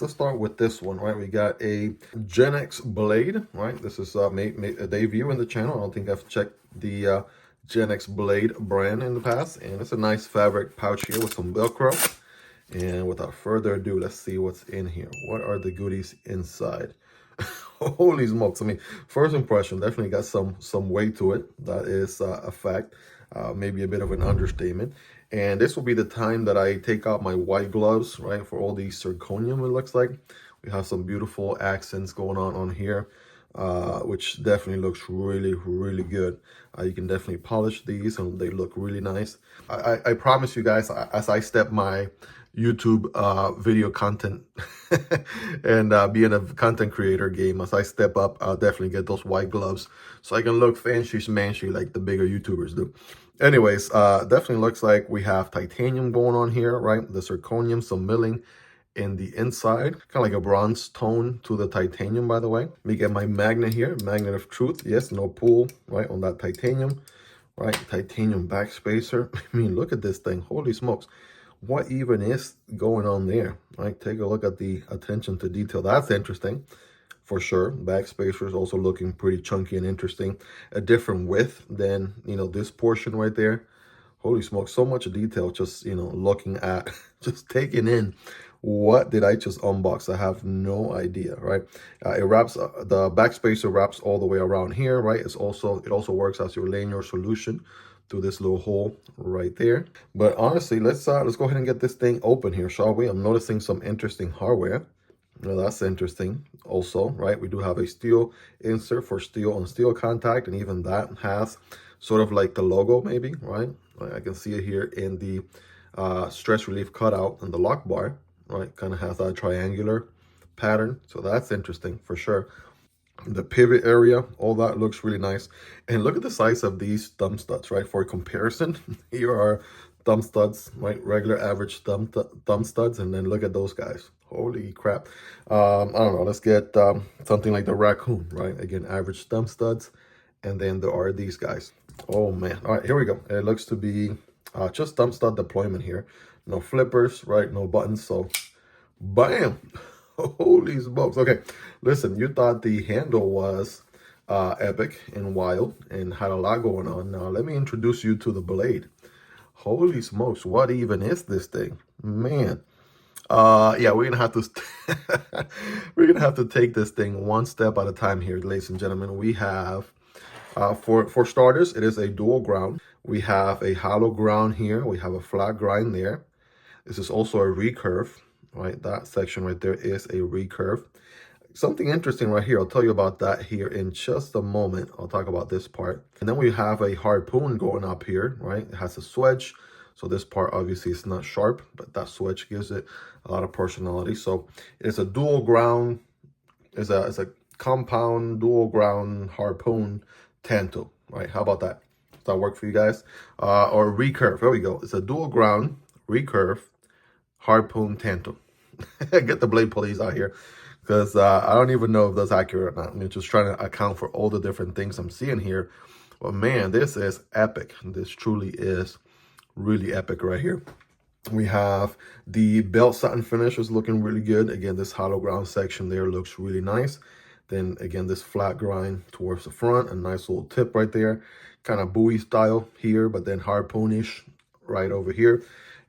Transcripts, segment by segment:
Let's start with this one, right? We got a Genex Blade, right? This is made a debut in the channel. I don't think I've checked the Genex Blade brand in the past. And it's a nice fabric pouch here with some Velcro. And without further ado, let's see what's in here. What are the goodies inside? Holy smokes. I mean, first impression, definitely got some weight to it. That is a fact. Maybe a bit of an understatement. And this will be the time that I take out my white gloves, right, for all these zirconium, it looks like. We have some beautiful accents going on here, which definitely looks really, really good. You can definitely polish these and they look really nice. I promise you guys, as I step my YouTube video content and being a content creator game, as I step up, I'll definitely get those white gloves so I can look fancy schmancy like the bigger YouTubers do. Anyways, definitely looks like we have titanium going on here, right? The zirconium, some milling in the inside, kind of like a bronze tone to the titanium, by the way. Let me get my magnet here, magnet of truth. Yes, no pull, right, on that titanium, right? Titanium backspacer. I mean, look at this thing. Holy smokes. What even is going on there, right? Take a look at the attention to detail. That's interesting. For sure, backspacer is also looking pretty chunky and interesting. A different width than, you know, this portion right there. Holy smoke, so much detail just, you know, looking at, just taking in. What did I just unbox? I have no idea, right? It wraps, the backspacer wraps all the way around here, right? It also works as you're laying your solution through this little hole right there. But honestly, let's go ahead and get this thing open here, shall we? I'm noticing some interesting hardware. Well, that's interesting also, right? We do have a steel insert for steel on steel contact, and even that has sort of like the logo maybe, right? I can see it here in the stress relief cutout and the lock bar, right? Kind of has that triangular pattern. So that's interesting for sure. The pivot area, all that looks really nice. And look at the size of these thumb studs, right? For comparison, here are thumb studs, right? Regular average thumb studs, and then look at those guys. Holy crap. I don't know, let's get something like the raccoon, right? Again, average thumb studs, and then there are these guys. Oh man. All right, here we go. It looks to be just thumb stud deployment here. No flippers, right? No buttons. So bam. Holy smokes. Okay, listen, you thought the handle was epic and wild and had a lot going on. Now let me introduce you to the blade. Holy smokes, what even is this thing, man? Yeah, we're gonna have to we're gonna have to take this thing one step at a time here, ladies and gentlemen. We have for starters, it is a dual ground. We have a hollow ground here. We have a flat grind there. This is also a recurve, right? That section right there is a recurve. Something interesting right here. I'll tell you about that here in just a moment. I'll talk about this part. And then we have a harpoon going up here, right? It has a swedge. So this part obviously is not sharp, but that swedge gives it a lot of personality. So it's a dual ground, it's a compound dual ground harpoon tanto, right? How about that? Does that work for you guys? Or recurve, there we go. It's a dual ground recurve harpoon tanto. Get the blade police out here, because I don't even know if that's accurate or not. I'm just trying to account for all the different things I'm seeing here. But man, this is epic. This truly is really epic right here. We have the belt satin finish is looking really good. Again, this hollow ground section there looks really nice. Then again, this flat grind towards the front, a nice little tip right there. Kind of buoy style here, but then harpoonish right over here.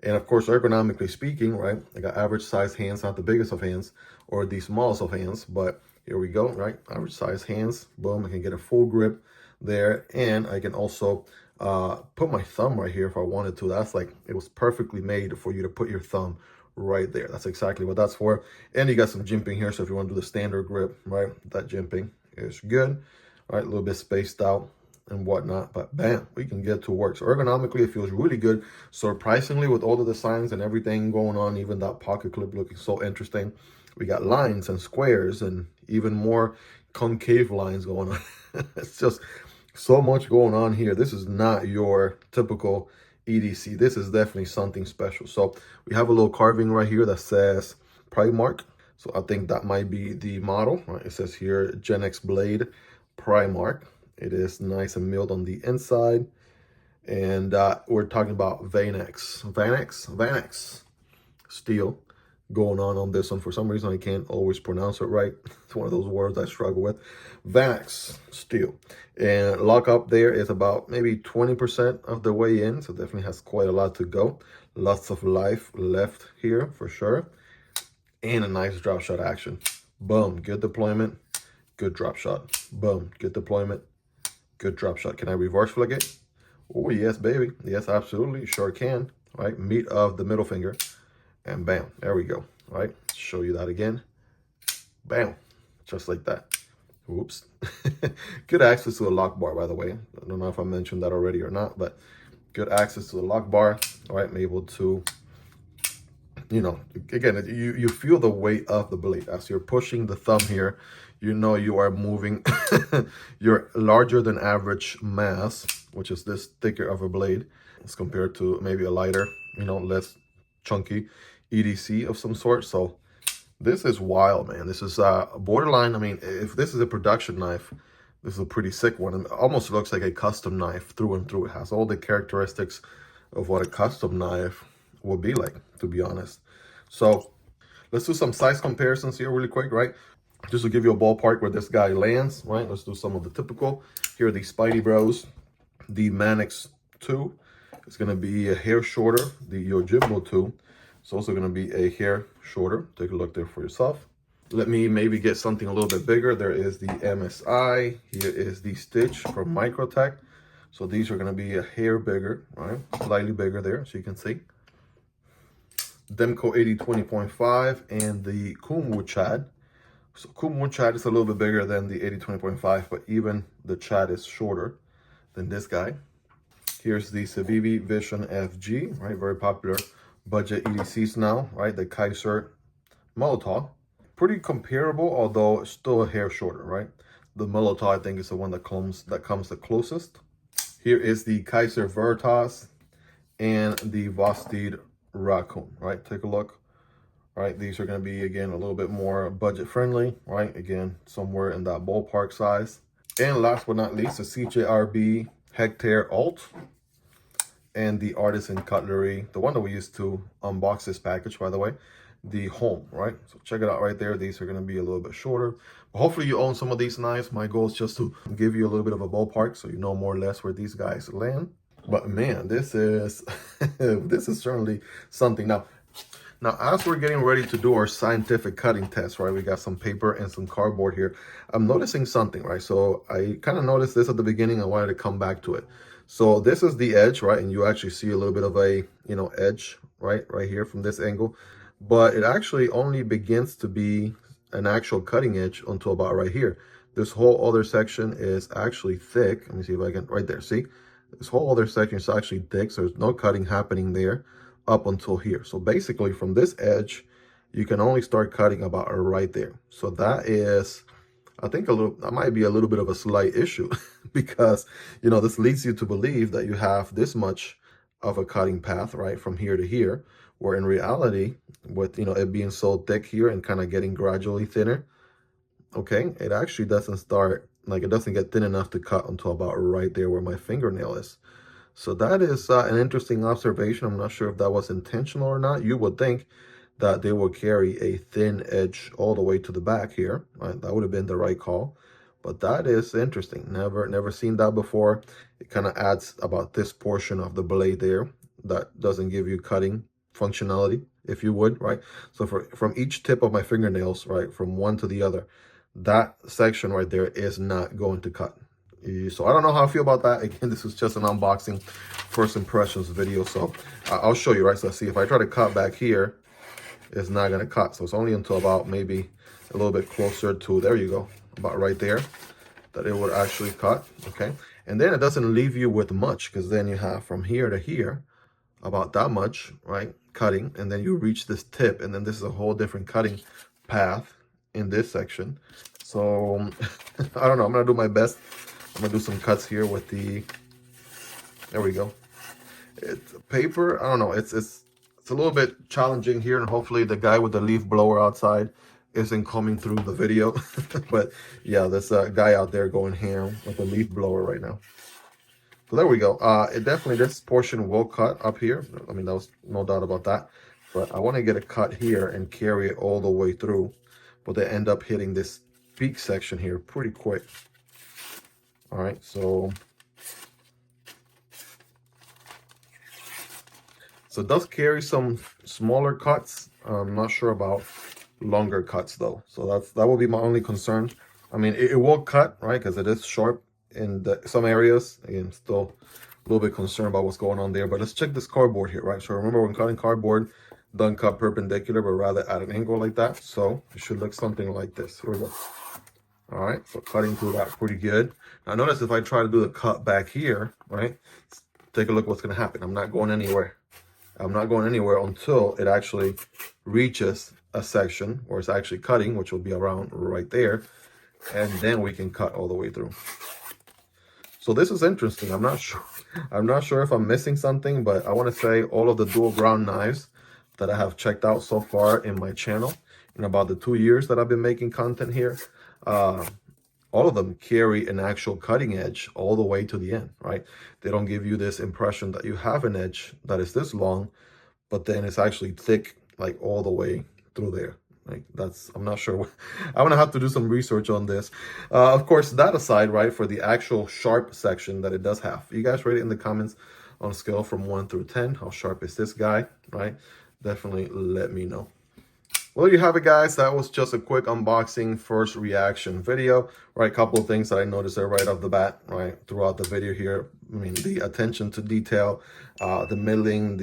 And of course, ergonomically speaking, right, I got average size hands, not the biggest of hands or the smallest of hands, but here we go, right? Average size hands, boom, I can get a full grip there. And I can also put my thumb right here if I wanted to. That's like, it was perfectly made for you to put your thumb right there. That's exactly what that's for. And you got some jimping here, so if you want to do the standard grip, right, that jimping is good, right? A little bit spaced out and whatnot, but bam, we can get to work. So ergonomically, it feels really good. Surprisingly, with all the designs and everything going on, even that pocket clip looking so interesting. We got lines and squares and even more concave lines going on. It's just so much going on here. This is not your typical EDC. This is definitely something special. So we have a little carving right here that says Primarch. So I think that might be the model, right? It says here Genex Blade Primarch. It is nice and milled on the inside. And we're talking about Vanax steel. going on this one. For some reason, I can't always pronounce it right. It's one of those words I struggle with. Vanax steel. And lockup there is about maybe 20% of the way in. So definitely has quite a lot to go. Lots of life left here for sure. And a nice drop shot action. Boom, good deployment, good drop shot. Boom, good deployment, good drop shot. Can I reverse flick it? Oh, yes, baby. Yes, absolutely. Sure can. All right, meat of the middle finger. And bam, there we go. All right, show you that again. Bam, just like that. Oops. Good access to a lock bar, by the way. I don't know if I mentioned that already or not, but good access to the lock bar. All right, I'm able to, you know, again, you feel the weight of the blade as you're pushing the thumb here. You know you are moving your larger than average mass, which is this thicker of a blade, as compared to maybe a lighter, you know, less chunky EDC of some sort. So this is wild, man. This is borderline. I mean, if this is a production knife, this is a pretty sick one. It almost looks like a custom knife through and through. It has all the characteristics of what a custom knife would be like, to be honest. So let's do some size comparisons here really quick, right? Just to give you a ballpark where this guy lands, right? Let's do some of the typical. Here are the Spidey Bros. The Manix 2 is going to be a hair shorter. The Yojimbo 2 is also going to be a hair shorter. Take a look there for yourself. Let me maybe get something a little bit bigger. There is the MSI. Here is the Stitch from Microtech. So these are going to be a hair bigger, right? Slightly bigger there, so you can see. Demco 8020.5 and the Kumwu Chad. So Kumwu Chad is a little bit bigger than the 8020.5, but even the Chad is shorter than this guy. Here's the Civivi Vision FG, right? Very popular budget EDCs now, right? The Kaiser Molotov. Pretty comparable, although still a hair shorter, right? The Molotov, I think, is the one that comes the closest. Here is the Kaiser Veritas and the Vosted Raccoon, right? Take a look. All right, these are going to be, again, a little bit more budget friendly, right? Again, somewhere in that ballpark size. And last but not least, the CJRB Hectare Alt and the Artisan Cutlery, the one that we used to unbox this package, by the way, the Home, right? So check it out right there. These are going to be a little bit shorter. But hopefully you own some of these knives. My goal is just to give you a little bit of a ballpark so you know more or less where these guys land. But man, this is this is certainly something. Now, as we're getting ready to do our scientific cutting test, right, we got some paper and some cardboard here. I'm noticing something, right? So I kind of noticed this at the beginning. I wanted to come back to it. So this is the edge, right? And you actually see a little bit of a, you know, edge, right here from this angle. But it actually only begins to be an actual cutting edge until about right here. This whole other section is actually thick. Let me see if I can, right there, see? This whole other section is actually thick, so there's no cutting happening there up until here. So basically from this edge, you can only start cutting about right there. So that is, I think that might be a little bit of a slight issue because, you know, this leads you to believe that you have this much of a cutting path, right, from here to here, where in reality, with, you know, it being so thick here and kind of getting gradually thinner, okay, it actually doesn't start, like it doesn't get thin enough to cut until about right there where my fingernail is. So that is an interesting observation. I'm not sure if that was intentional or not. You would think that they will carry a thin edge all the way to the back here, right? That would have been the right call. But that is interesting. Never seen that before. It kind of adds about this portion of the blade there that doesn't give you cutting functionality, if you would, right? So from each tip of my fingernails, right, from one to the other, that section right there is not going to cut. So I don't know how I feel about that. Again, this is just an unboxing, first impressions video. So I'll show you, right? So see, if I try to cut back here, it's not going to cut. So it's only until about maybe a little bit closer to, there you go, about right there, that it would actually cut, okay? And then it doesn't leave you with much, because then you have from here to here, about that much, right, cutting, and then you reach this tip, and then this is a whole different cutting path in this section. So I don't know, I'm going to do my best. I'm gonna do some cuts here with the, there we go. It's paper, I don't know, it's a little bit challenging here, and hopefully the guy with the leaf blower outside isn't coming through the video. But yeah, there's a guy out there going ham with a leaf blower right now. So there we go. It definitely, this portion will cut up here. I mean, that was no doubt about that. but I want to get a cut here and carry it all the way through, but they end up hitting this peak section here pretty quick. All right, so it does carry some smaller cuts. I'm not sure about longer cuts though, so that will be my only concern. I mean, it will cut, right, because it is sharp in some areas. Again, still a little bit concerned about what's going on there, but let's check this cardboard here, right? So remember, when cutting cardboard, don't cut perpendicular, but rather at an angle like that. So it should look something like this. Here we go. All right, so cutting through that pretty good. Now notice if I try to do the cut back here, right, take a look what's going to happen. I'm not going anywhere. I'm not going anywhere until it actually reaches a section where it's actually cutting, which will be around right there, and then we can cut all the way through. So this is interesting. I'm not sure if I'm missing something, but I want to say all of the dual ground knives that I have checked out so far in my channel in about the 2 years that I've been making content here, all of them carry an actual cutting edge all the way to the end, right? They don't give you this impression that you have an edge that is this long, but then it's actually thick, like all the way through there. Like I'm not sure. I'm gonna have to do some research on this. Of course, that aside, right, for the actual sharp section that it does have, you guys rate it in the comments on a scale from 1 through 10. How sharp is this guy, right? Definitely let me know. Well, there you have it, guys. That was just a quick unboxing, first reaction video, right? A couple of things that I noticed there right off the bat, right, throughout the video here. I mean, the attention to detail, the milling,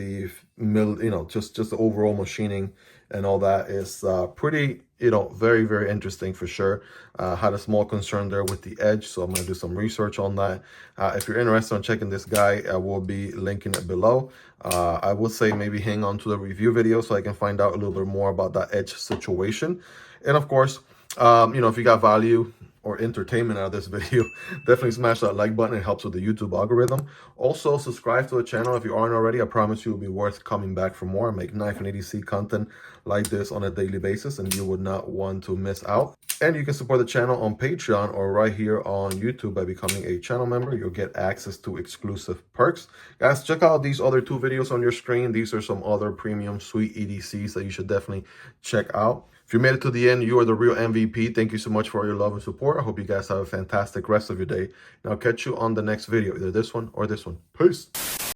just the overall machining and all that is pretty, very, very interesting for sure. Had a small concern there with the edge, so I'm going to do some research on that. If you're interested in checking this guy, I will be linking it below. I would say maybe hang on to the review video so I can find out a little bit more about that edge situation. And of course, if you got value or entertainment out of this video, definitely smash that like button. It helps with the YouTube algorithm. Also, subscribe to the channel if you aren't already. I promise you it'll be worth coming back for more. I make knife and ADC content like this on a daily basis, and you would not want to miss out. And you can support the channel on Patreon or right here on YouTube by becoming a channel member. You'll get access to exclusive perks. Guys, check out these other 2 videos on your screen. These are some other premium sweet EDCs that you should definitely check out. If you made it to the end, you are the real MVP. Thank you so much for your love and support. I hope you guys have a fantastic rest of your day. And I'll catch you on the next video, either this one or this one. Peace.